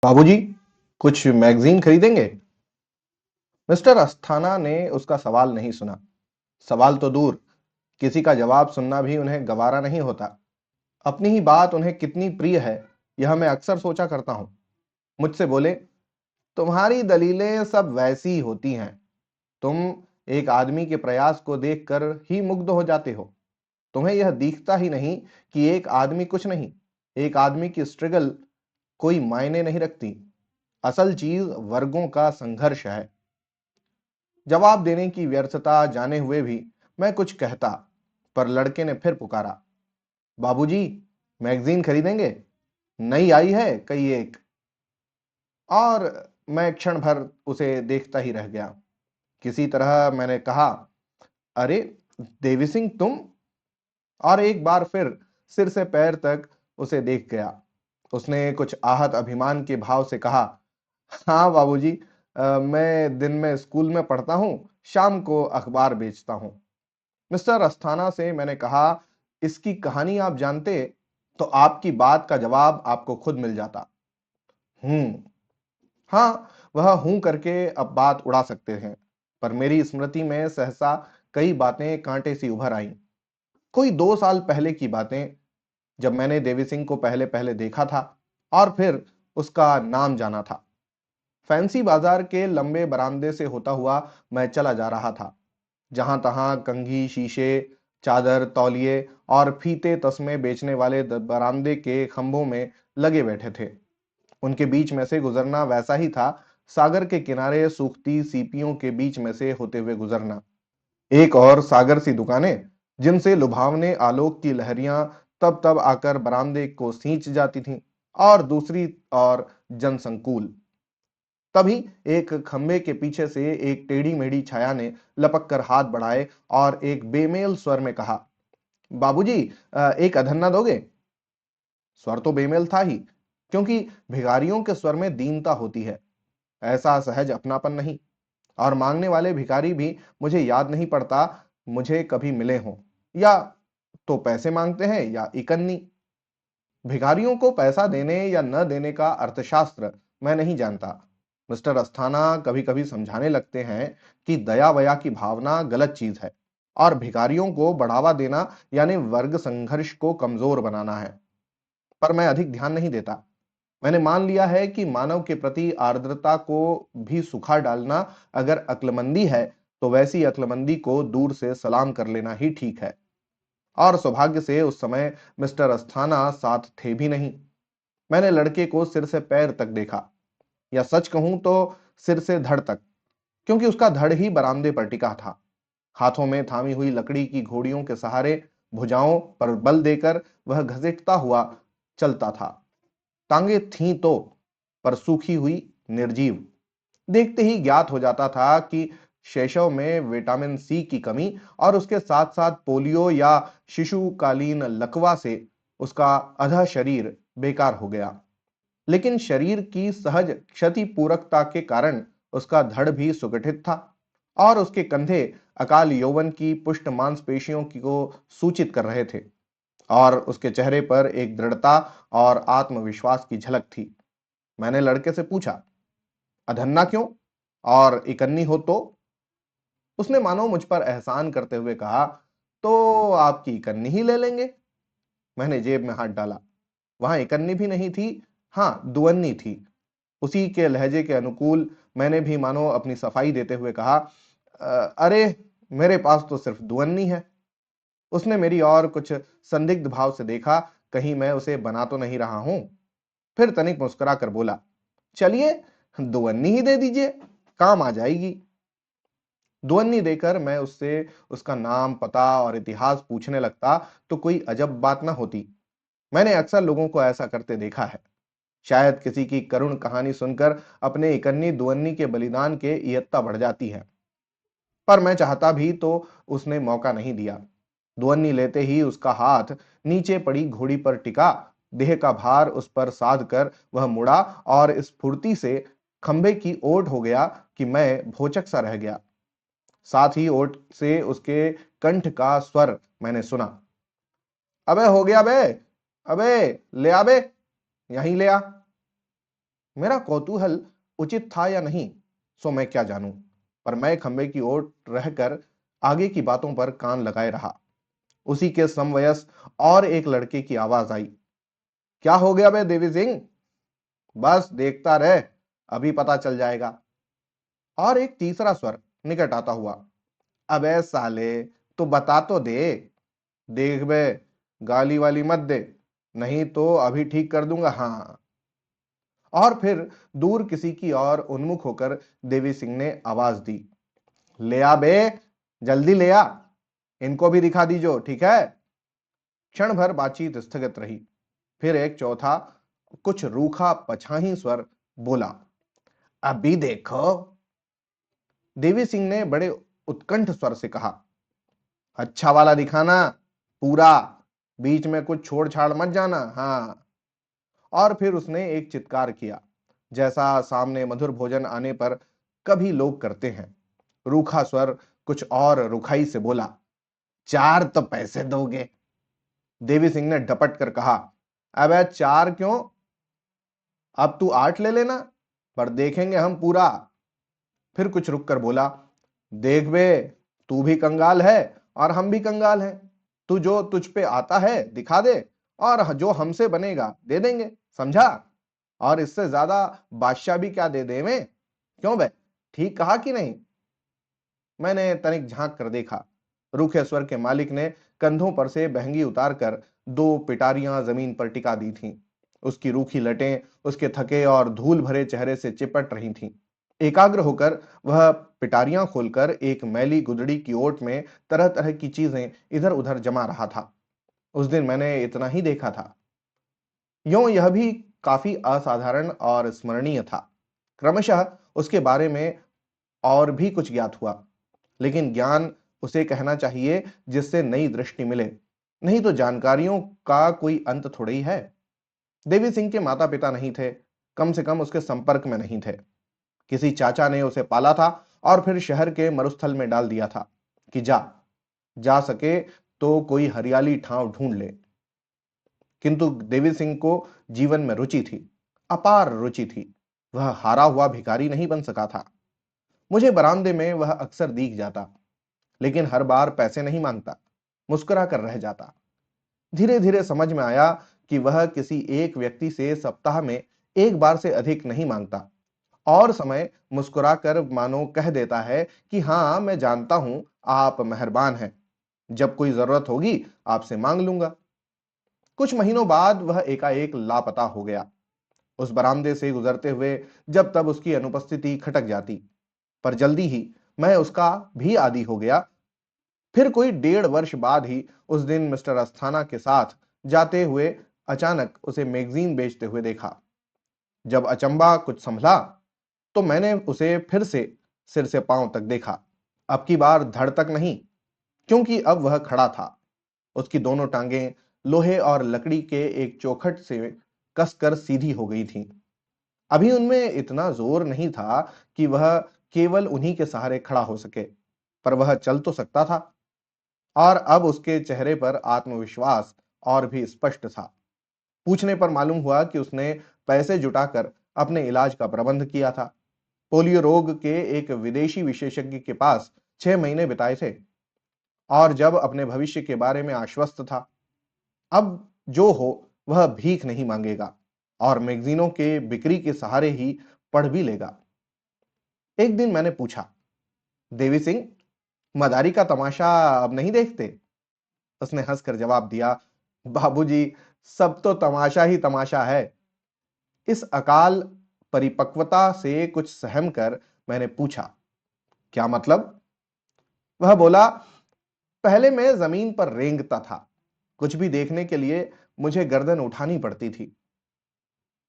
बाबूजी, कुछ मैगजीन खरीदेंगे? मिस्टर अस्थाना ने उसका सवाल नहीं सुना। सवाल तो दूर, किसी का जवाब सुनना भी उन्हें गवारा नहीं होता। अपनी ही बात उन्हें कितनी प्रिय है, यह मैं अक्सर सोचा करता हूं। मुझसे बोले, तुम्हारी दलीलें सब वैसी होती हैं। तुम एक आदमी के प्रयास को देखकर ही मुग्ध हो जाते हो। तुम्हें यह दिखता ही नहीं कि एक आदमी कुछ नहीं, एक आदमी की स्ट्रगल कोई मायने नहीं रखती। असल चीज वर्गों का संघर्ष है। जवाब देने की व्यर्थता जाने हुए भी मैं कुछ कहता, पर लड़के ने फिर पुकारा, बाबूजी, मैगजीन खरीदेंगे? नई आई है कई एक। और मैं क्षण भर उसे देखता ही रह गया। किसी तरह मैंने कहा, अरे देवी सिंह तुम? और एक बार फिर सिर से पैर तक उसे देख गया। उसने कुछ आहत अभिमान के भाव से कहा, हाँ बाबूजी, मैं दिन में स्कूल में पढ़ता हूँ, शाम को अखबार बेचता हूँ। मिस्टर अस्थाना से मैंने कहा, इसकी कहानी आप जानते तो आपकी बात का जवाब आपको खुद मिल जाता। हाँ, वह हूं करके अब बात उड़ा सकते हैं, पर मेरी स्मृति में सहसा कई बातें कांटे सी उभर आईं। कोई 2 साल पहले की बातें, जब मैंने देवी सिंह को पहले पहले देखा था और फिर उसका नाम जाना था। फैंसी बाजार के लंबे बरामदे से होता हुआ मैं चला जा रहा था। जहां तहां कंघी, शीशे, चादर, तौलिए और फीते तस्मे बेचने वाले बरामदे के खंभों में लगे बैठे थे। उनके बीच में से गुजरना वैसा ही था, सागर के किनारे सूखती सीपियों के बीच में से होते हुए गुजरना। एक और सागर सी दुकानें, जिनसे लुभावने आलोक की लहरियां तब तब आकर बरामदे को सींच जाती थीं, और दूसरी और जनसंकुल। तभी एक खंबे के पीछे से एक टेढ़ी मेढ़ी छाया ने लपक कर हाथ बढ़ाए और एक बेमेल स्वर में कहा, बाबूजी, एक अधन्ना दोगे? स्वर तो बेमेल था ही, क्योंकि भिखारियों के स्वर में दीनता होती है, ऐसा सहज अपनापन नहीं। और मांगने वाले भिखारी भी मुझे याद नहीं पड़ता मुझे कभी मिले हों। या तो पैसे मांगते हैं या इकन्नी। भिखारियों को पैसा देने या न देने का अर्थशास्त्र मैं नहीं जानता। मिस्टर अस्थाना कभी कभी समझाने लगते हैं कि दया वया की भावना गलत चीज है, और भिखारियों को बढ़ावा देना यानी वर्ग संघर्ष को कमजोर बनाना है। पर मैं अधिक ध्यान नहीं देता। मैंने मान लिया है कि मानव के प्रति आर्द्रता को भी सुखा डालना अगर अक्लमंदी है, तो वैसी अक्लमंदी को दूर से सलाम कर लेना ही ठीक है। और सौभाग्य से उस समय मिस्टर अस्थाना साथ थे भी नहीं। मैंने लड़के को सिर से पैर तक देखा, या सच कहूं तो सिर से धड़ तक, क्योंकि उसका धड़ ही बरामदे पर टिका था। हाथों में थामी हुई लकड़ी की घोड़ियों के सहारे भुजाओं पर बल देकर वह घसीटता हुआ चलता था। टांगे थीं तो, पर सूखी हुई, निर्जीव। देखते ही ज्ञात हो जाता था कि शैशव में विटामिन सी की कमी और उसके साथ साथ पोलियो या शिशुकालीन लकवा से उसका आधा शरीर बेकार हो गया। लेकिन शरीर की सहज क्षति पूरकता के कारण उसका धड़ भी सुगठित था, और उसके कंधे अकाल यौवन की पुष्ट मांसपेशियों को सूचित कर रहे थे, और उसके चेहरे पर एक दृढ़ता और आत्मविश्वास की झलक थी। मैंने लड़के से पूछा, अधन्ना क्यों, और इकन्नी हो तो? उसने मानो मुझ पर एहसान करते हुए कहा, तो आपकी इकन्नी ही ले लेंगे। मैंने जेब में हाथ डाला। वहां इकन्नी भी नहीं थी, हाँ दुअन्नी थी। उसी के लहजे के अनुकूल मैंने भी मानो अपनी सफाई देते हुए कहा, अरे मेरे पास तो सिर्फ दुअन्नी है। उसने मेरी और कुछ संदिग्ध भाव से देखा, कहीं मैं उसे बना तो नहीं रहा हूं। फिर तनिक मुस्कुरा कर बोला, चलिए दुअन्नी ही दे दीजिए, काम आ जाएगी। दुअन्नी देकर मैं उससे उसका नाम, पता और इतिहास पूछने लगता तो कोई अजब बात न होती। मैंने अक्सर लोगों को ऐसा करते देखा है। शायद किसी की करुण कहानी सुनकर अपने इकन्नी दुअन्नी के बलिदान के इयत्ता बढ़ जाती है। पर मैं चाहता भी तो उसने मौका नहीं दिया। दुअन्नी लेते ही उसका हाथ नीचे पड़ी घोड़ी पर टिका, देह का भार उस पर साध कर वह मुड़ा और इस फुर्ती से खंबे की ओट हो गया कि मैं भौचक सा रह गया। साथ ही ओठ से उसके कंठ का स्वर मैंने सुना, अबे हो गया बे, अबे ले आ बे, यहीं ले आ। मेरा कौतूहल उचित था या नहीं, सो मैं क्या जानूं, पर मैं खंबे की ओर रहकर आगे की बातों पर कान लगाए रहा। उसी के समवयस और एक लड़के की आवाज आई, क्या हो गया बे देवी सिंह, बस देखता रह, अभी पता चल जाएगा। और एक तीसरा स्वर निकट आता हुआ, अबे साले तो बता तो दे, देख बे, गाली वाली मत दे, नहीं तो अभी ठीक कर दूंगा। हाँ। और फिर दूर किसी की ओर उन्मुख होकर देवी सिंह ने आवाज दी, ले आ बे, जल्दी ले आ, इनको भी दिखा दीजो, ठीक है। क्षण भर बातचीत स्थगित रही। फिर एक चौथा कुछ रूखा पछाही स्वर बोला, अभी देखो। देवी सिंह ने बड़े उत्कंठ स्वर से कहा, अच्छा वाला दिखाना, पूरा, बीच में कुछ छोड़ छाड़ मत जाना। हाँ। और फिर उसने एक चित्कार किया, जैसा सामने मधुर भोजन आने पर कभी लोग करते हैं। रूखा स्वर कुछ और रुखाई से बोला, 4 तो पैसे दोगे। देवी सिंह ने डपट कर कहा, अबे 4 क्यों, अब तू 8 ले लेना, पर देखेंगे हम पूरा। फिर कुछ रुक कर बोला, देख बे, तू भी कंगाल है और हम भी कंगाल हैं, तू जो तुझ पे आता है दिखा दे, और जो हमसे बनेगा दे देंगे, समझा। और इससे ज्यादा बादशाह भी क्या दे दे में, क्यों बे, ठीक कहा कि नहीं। मैंने तनिक झांक कर देखा। रूखे स्वर के मालिक ने कंधों पर से बहंगी उतार कर 2 पिटारियां जमीन पर टिका दी थीं। उसकी रूखी लटें उसके थके और धूल भरे चेहरे से चिपट रही थीं। एकाग्र होकर वह पिटारियां खोलकर एक मैली गुदड़ी की ओट में तरह तरह की चीजें इधर उधर जमा रहा था। उस दिन मैंने इतना ही देखा था। यूं यह भी काफी असाधारण और स्मरणीय था। क्रमशः उसके बारे में और भी कुछ ज्ञात हुआ, लेकिन ज्ञान उसे कहना चाहिए जिससे नई दृष्टि मिले, नहीं तो जानकारियों का कोई अंत थोड़ी ही है। देवी सिंह के माता पिता नहीं थे, कम से कम उसके संपर्क में नहीं थे। किसी चाचा ने उसे पाला था और फिर शहर के मरुस्थल में डाल दिया था कि जा जा सके तो कोई हरियाली ठाव ढूंढ ले। किंतु देवी सिंह को जीवन में रुचि थी, अपार रुचि थी। वह हारा हुआ भिखारी नहीं बन सका था। मुझे बरामदे में वह अक्सर दिख जाता, लेकिन हर बार पैसे नहीं मांगता, मुस्कुरा कर रह जाता। धीरे धीरे समझ में आया कि वह किसी एक व्यक्ति से सप्ताह में एक बार से अधिक नहीं मांगता, और समय मुस्कुराकर मानो कह देता है कि हाँ, मैं जानता हूं, आप मेहरबान हैं, जब कोई जरूरत होगी आपसे मांग लूंगा। कुछ महीनों बाद वह एकाएक लापता हो गया। उस बरामदे से गुजरते हुए जब तब उसकी अनुपस्थिति खटक जाती, पर जल्दी ही मैं उसका भी आदी हो गया। फिर कोई 1.5 वर्ष बाद ही उस दिन मिस्टर अस्थाना के साथ जाते हुए अचानक उसे मैगजीन बेचते हुए देखा। जब अचंबा कुछ संभला तो मैंने उसे फिर से सिर से पांव तक देखा। अब की बार धड़ तक नहीं, क्योंकि अब वह खड़ा था। उसकी दोनों टांगें लोहे और लकड़ी के एक चौखट से कसकर सीधी हो गई थीं। अभी उनमें इतना जोर नहीं था कि वह केवल उन्हीं के सहारे खड़ा हो सके, पर वह चल तो सकता था। और अब उसके चेहरे पर आत्मविश्वास और भी स्पष्ट था। पूछने पर मालूम हुआ कि उसने पैसे जुटाकर अपने इलाज का प्रबंध किया था। पोलियो रोग के एक विदेशी विशेषज्ञ के पास 6 महीने बिताए थे, और जब अपने भविष्य के बारे में आश्वस्त था। अब जो हो वह भीख नहीं मांगेगा, और मैगजीनों के बिक्री के सहारे ही पढ़ भी लेगा। एक दिन मैंने पूछा, देवी सिंह, मदारी का तमाशा अब नहीं देखते। उसने हंसकर जवाब दिया, बाबूजी, सब तो तमाशा ही तमाशा है। इस अकाल परिपक्वता से कुछ सहम कर मैंने पूछा, क्या मतलब। वह बोला, पहले मैं जमीन पर रेंगता था, कुछ भी देखने के लिए मुझे गर्दन उठानी पड़ती थी।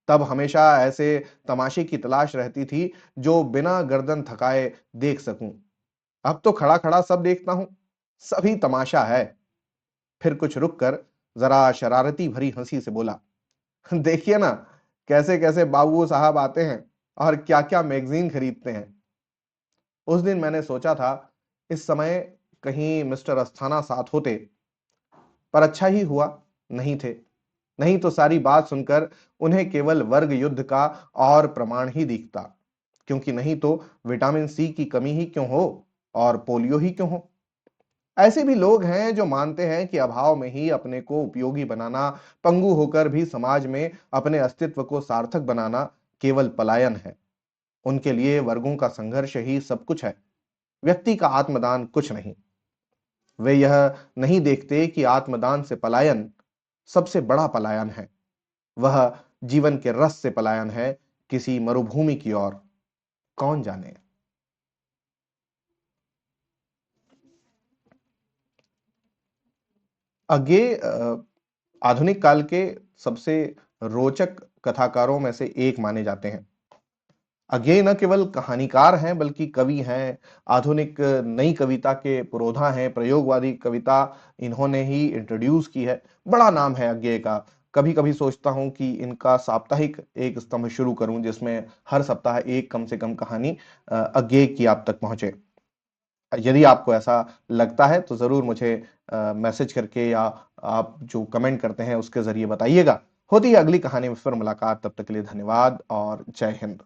तब हमेशा ऐसे तमाशे की तलाश रहती थी जो बिना गर्दन थकाए देख सकूं। अब तो खड़ा खड़ा सब देखता हूं, सभी तमाशा है। फिर कुछ रुक कर जरा शरारती भरी हंसी से बोला, देखिए ना, कैसे कैसे बाबू साहब आते हैं और क्या क्या मैगजीन खरीदते हैं। उस दिन मैंने सोचा था, इस समय कहीं मिस्टर अस्थाना साथ होते, पर अच्छा ही हुआ नहीं थे। नहीं तो सारी बात सुनकर उन्हें केवल वर्ग युद्ध का और प्रमाण ही दिखता, क्योंकि नहीं तो विटामिन सी की कमी ही क्यों हो और पोलियो ही क्यों हो। ऐसे भी लोग हैं जो मानते हैं कि अभाव में ही अपने को उपयोगी बनाना, पंगु होकर भी समाज में अपने अस्तित्व को सार्थक बनाना केवल पलायन है। उनके लिए वर्गों का संघर्ष ही सब कुछ है, व्यक्ति का आत्मदान कुछ नहीं। वे यह नहीं देखते कि आत्मदान से पलायन सबसे बड़ा पलायन है। वह जीवन के रस से पलायन है, किसी मरुभूमि की ओर, कौन जाने। अज्ञेय आधुनिक काल के सबसे रोचक कथाकारों में से एक माने जाते हैं। अज्ञेय न केवल कहानीकार हैं बल्कि कवि हैं, आधुनिक नई कविता के पुरोधा हैं, प्रयोगवादी कविता इन्होंने ही इंट्रोड्यूस की है। बड़ा नाम है अज्ञेय का। कभी-कभी सोचता हूँ कि इनका साप्ताहिक एक स्तंभ शुरू करूँ जिसमें हर सप्ताह एक कम से कम कहानी अज्ञेय की आप तक पहुँचे। यदि आपको ऐसा लगता है तो ज़रूर मुझे मैसेज करके या आप जो कमेंट करते हैं उसके ज़रिए बताइएगा। होती है अगली कहानी में फिर मुलाकात, तब तक के लिए धन्यवाद और जय हिंद।